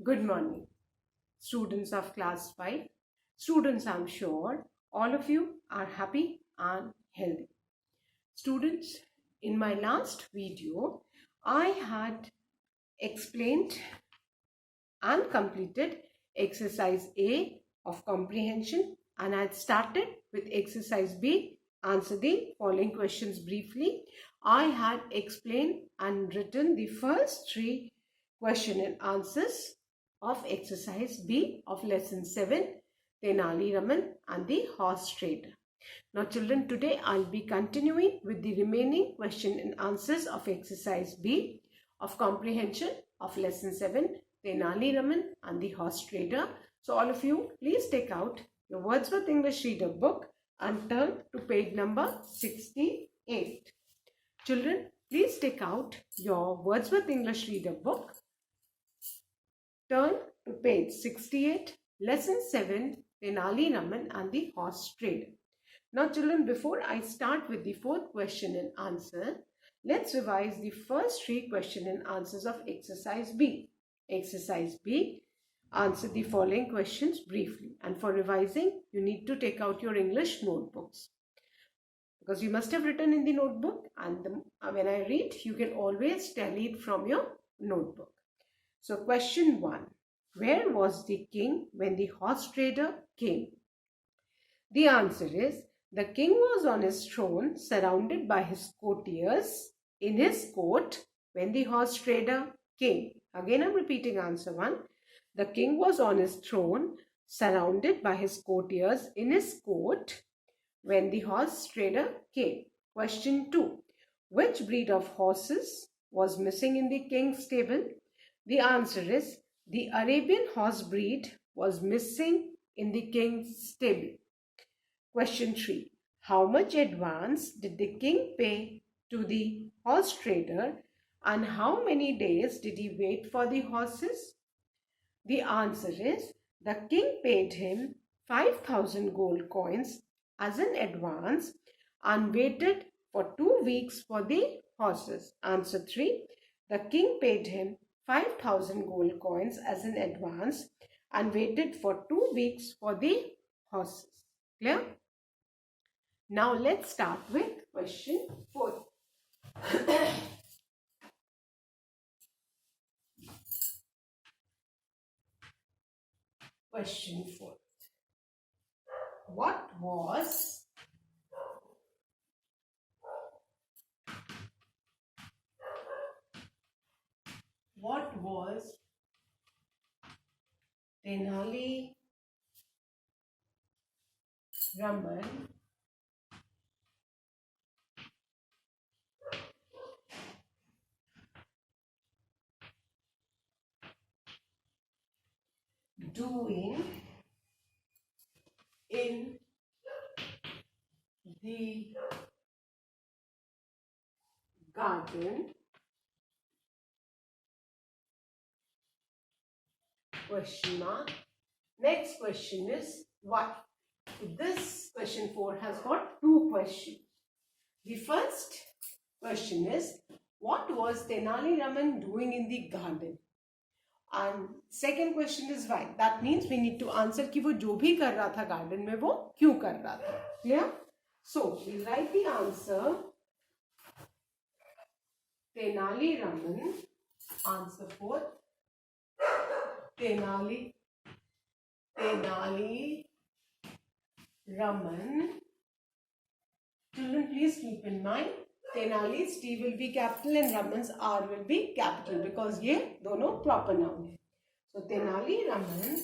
Good morning, students of class 5. Students, I'm sure all of you are happy and healthy. Students, in my last video, I had explained and completed exercise A of comprehension, and I had started with exercise B. Answer the following questions briefly. I had explained and written the first 3 question and answers of exercise B of lesson 7, Tenali, Raman and the horse trader. Now children, today I'll be continuing with the remaining question and answers of exercise B of comprehension of lesson 7, Tenali, Raman and the horse trader. So all of you, please take out your Wordsworth English Reader book and turn to page number 68. Children, please take out your Wordsworth English Reader book. Turn to page 68, lesson 7, Tenali, Raman and the horse trader. Now children, before I start with the 4th question and answer, let's revise the first 3 question and answers of exercise B. Exercise B, answer the following questions briefly. And for revising, you need to take out your English notebooks, because you must have written in the notebook, and when I read, you can always tally it from your notebook. So question 1. Where was the king when the horse trader came? The answer is, the king was on his throne surrounded by his courtiers in his court when the horse trader came. Again, I'm repeating answer 1. The king was on his throne surrounded by his courtiers in his court when the horse trader came. Question 2. Which breed of horses was missing in the king's stable? The answer is, the Arabian horse breed was missing in the king's stable. Question 3. How much advance did the king pay to the horse trader, and how many days did he wait for the horses? The answer is, the king paid him 5,000 gold coins as an advance and waited for 2 weeks for the horses. Answer 3. The king paid him 5,000 gold coins as an advance and waited for 2 weeks for the horses. Clear? Now let's start with question 4. Question 4. What was Tenali, Raman doing in the garden? Question mark. Next question is what? This question 4 has got 2 questions. The first question is, what was Tenali Raman doing in the garden? And second question is why. That means we need to answer कि वो जो भी कर रहा था garden में वो क्यों कर रहा था. Clear? So we'll write the answer. Tenali Raman. Answer 4. Tenali Raman. Children, please keep in mind, Tenali's T will be capital and Raman's R will be capital, because ये दोनों proper noun है. So Tenali Raman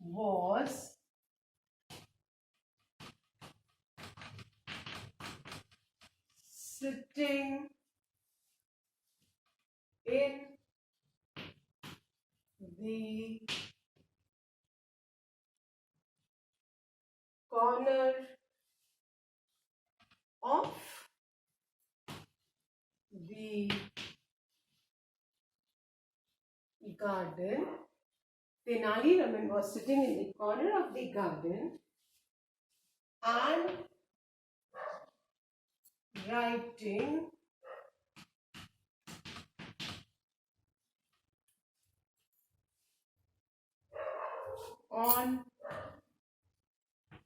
was sitting in the corner of the garden. Tenali Raman was sitting in the corner of the garden and writing on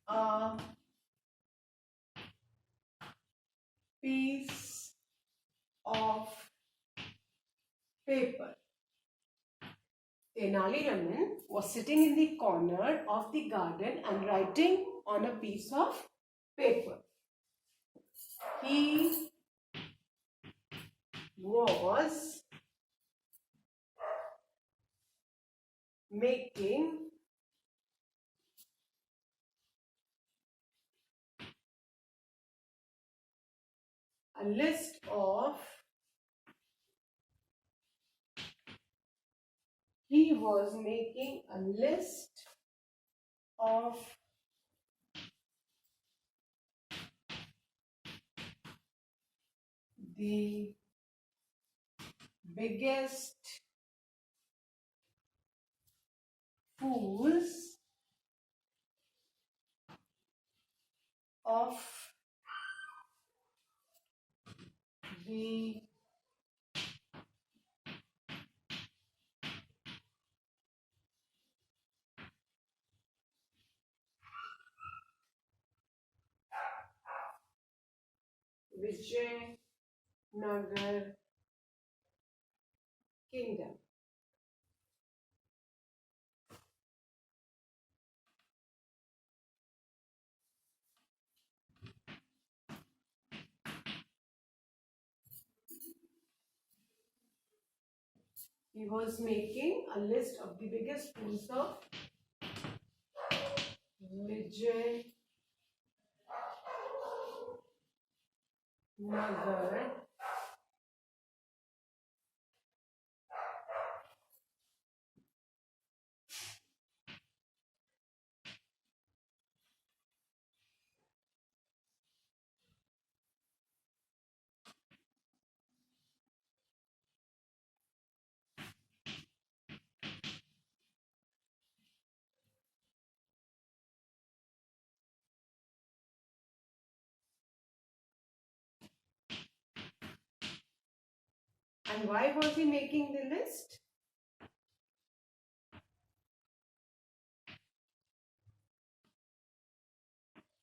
a piece of paper. Tenali Raman was sitting in the corner of the garden and writing on a piece of paper. He was making a list of of the biggest fools of the Vijayanagar kingdom. He was making a list of the biggest fools of Vijayanagar And why was he making the list?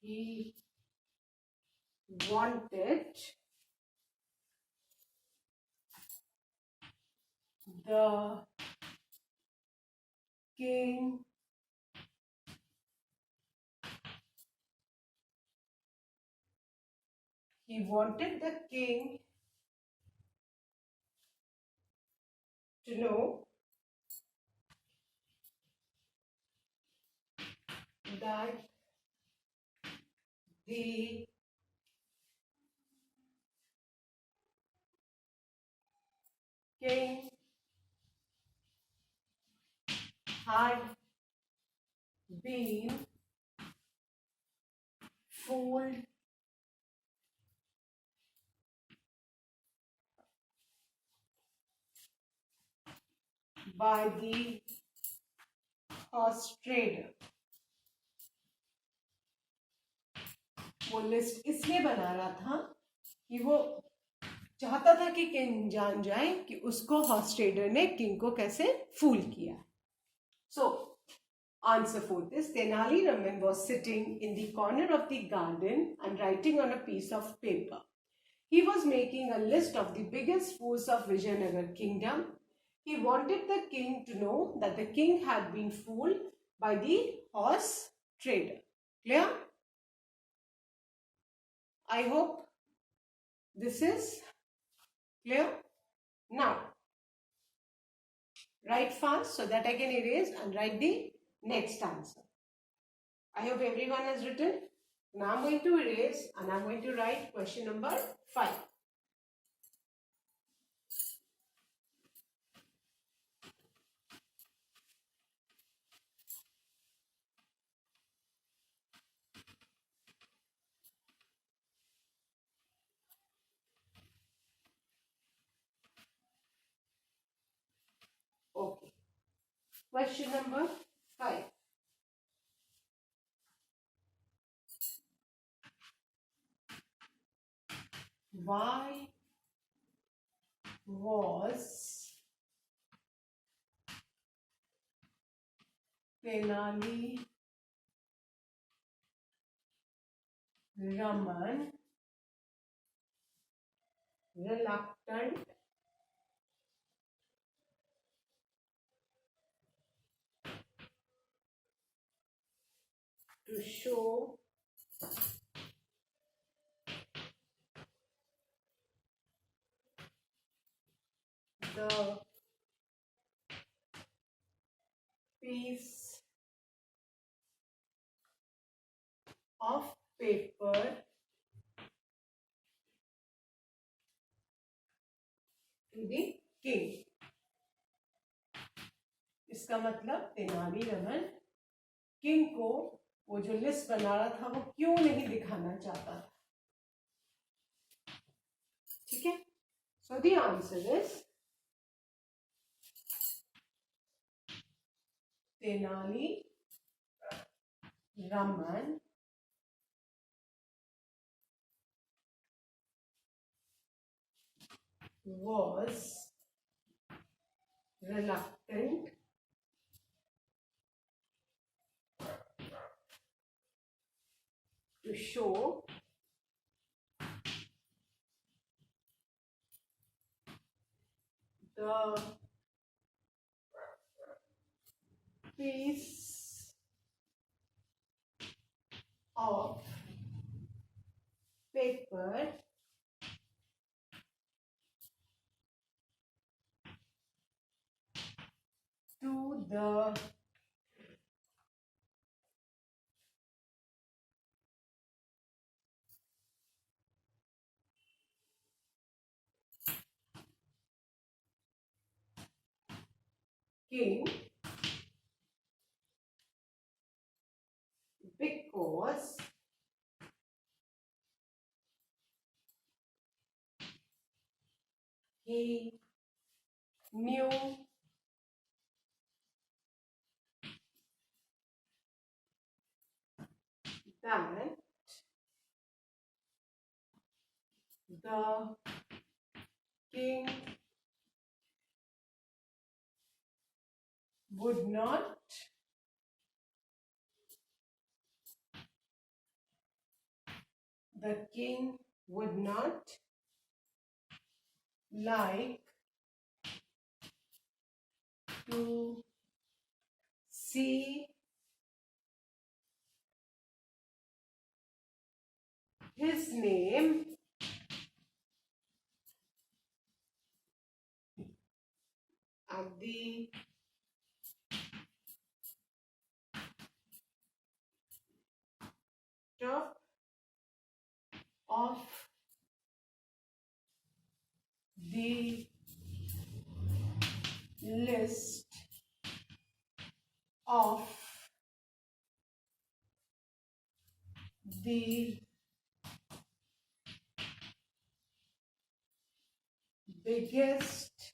He wanted the king to know that the king had been fooled by the horse trader. वो list इसलिए बना रहा था कि वो चाहता था कि किंग जान जाए कि उसको हॉर्स ट्रेडर ने किंग को कैसे फूल किया. So, answer for this. Tenali Raman was sitting in the corner of the garden and writing on a piece of paper. He was making a list of the biggest fools of Vijayanagar kingdom. He wanted the king to know that the king had been fooled by the horse trader. Clear? I hope this is clear. Now, write fast so that I can erase and write the next answer. I hope everyone has written. Now I'm going to erase and I'm going to write question number 5. Okay. Question number 5. Why was Tenali Raman reluctant to show the piece of paper to the king. इसका मतलब Tenali Raman king को वो जो list बना रहा था वो क्यों नहीं दिखाना चाहता था. ठीक है. So the answer is Tenali Raman was reluctant to show the piece of paper to the king because he knew that the king would not like to see his name at the top of the list of the biggest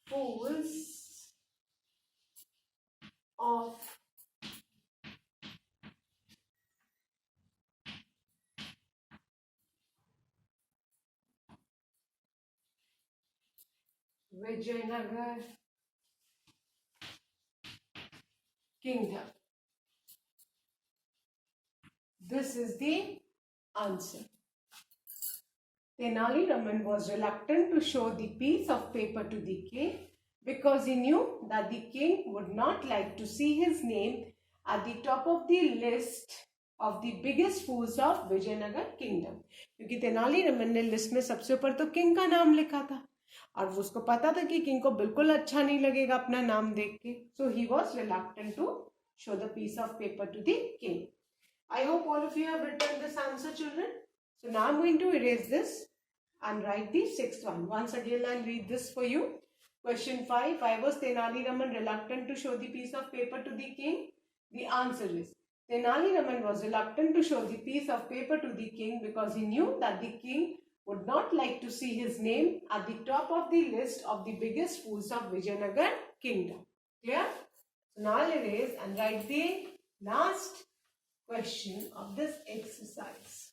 fools of Vijayanagar kingdom. This is the answer. Tenali Raman was reluctant to show the piece of paper to the king because he knew that the king would not like to see his name at the top of the list of the biggest fools of Vijayanagar kingdom. क्योंकि तेनाली रमन ने list में सबसे ऊपर तो king का नाम लिखा था और उसको पता था कि किंग को बिल्कुल अच्छा नहीं लगेगा अपना नाम देख के. So he was reluctant to show the piece of paper to the king. I hope all of you have written this answer, children. So now I'm going to erase this and write the sixth one. Once again, I'll read this for you. Question 5. Why was Tenali Raman reluctant to show the piece of paper to the king? The answer is Tenali Raman was reluctant to show the piece of paper to the king because he knew that the king would not like to see his name at the top of the list of the biggest fools of Vijayanagar kingdom. Clear? So now I'll erase and write the last question of this exercise.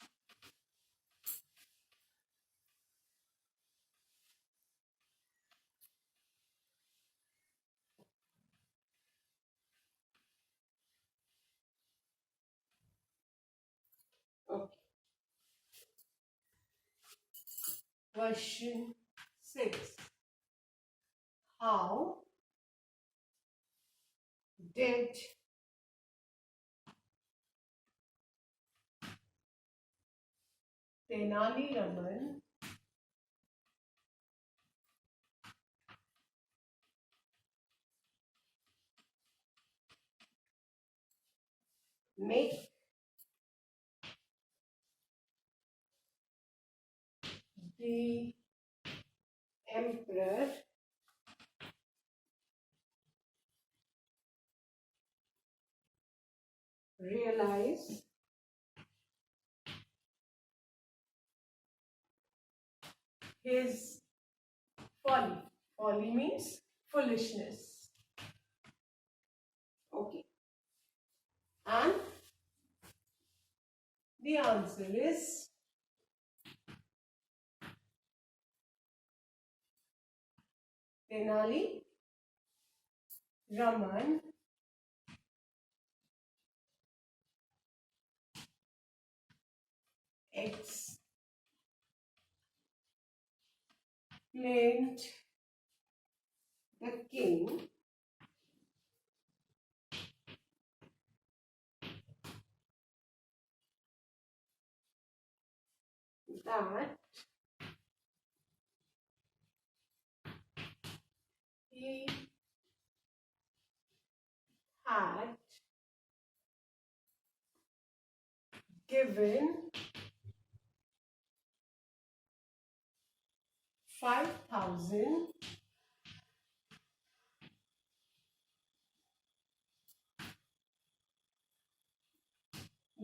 Question 6. How did Tenali Raman make the emperor realize his folly? Folly means foolishness. Okay. And the answer is Tenali Raman explained the king that he had given 5,000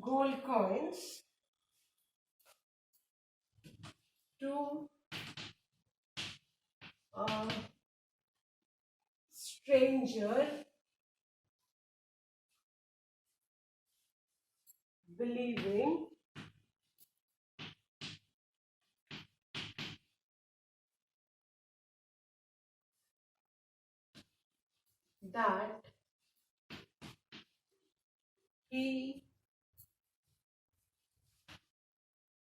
gold coins to a stranger, believing that he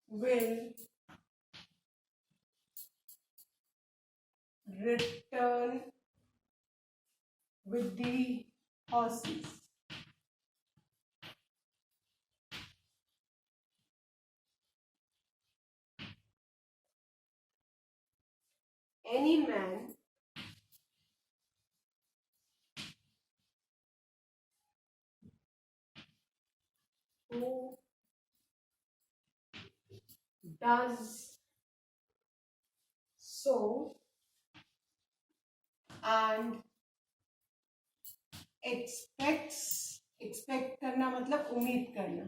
will return with the horses. Any man who does so and expect करना मतलब उम्मीद करना,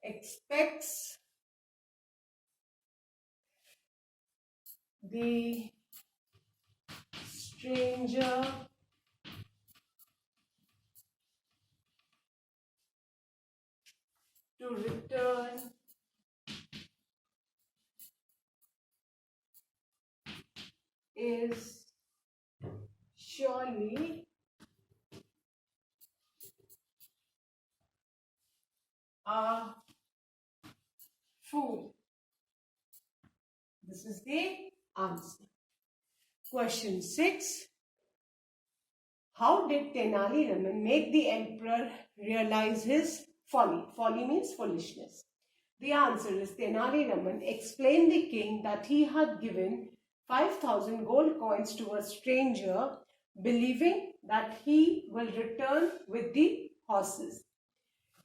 expects the stranger to return is surely a fool. This is the answer. Question 6. How did Tenali Raman make the emperor realize his folly? Folly means foolishness. The answer is Tenali Raman explained the king that he had given 5,000 gold coins to a stranger, believing that he will return with the horses.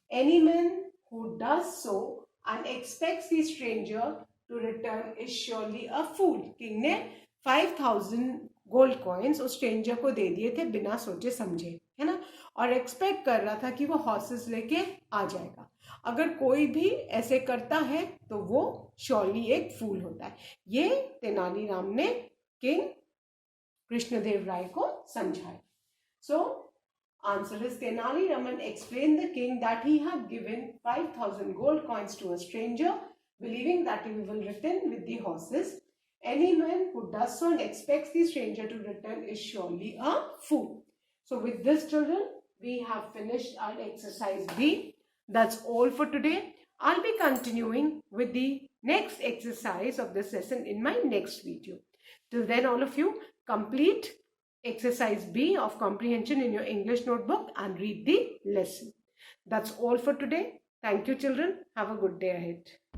Any man who does so and expects the stranger to return is surely a fool. King ने 5,000 gold coins उस stranger को दे दिए थे बिना सोचे समझे, है ना, और एक्सपेक्ट कर रहा था कि वो हॉर्सेस लेके आ जाएगा. अगर कोई भी ऐसे करता है तो वो श्योरली एक फूल होता है. ये तेनाली राम ने किंग कृष्णदेव राय को समझाया. सो answer is Tenali Raman explained the king that he had given 5,000 gold coins to a stranger, believing that he will return with the horses. Any man who does so and expects the stranger to return is surely a fool. So with this, children, we have finished our exercise B. That's all for today. I'll be continuing with the next exercise of this lesson in my next video. Till then, all of you complete exercise B of comprehension in your English notebook and read the lesson. That's all for today. Thank you, children. Have a good day ahead.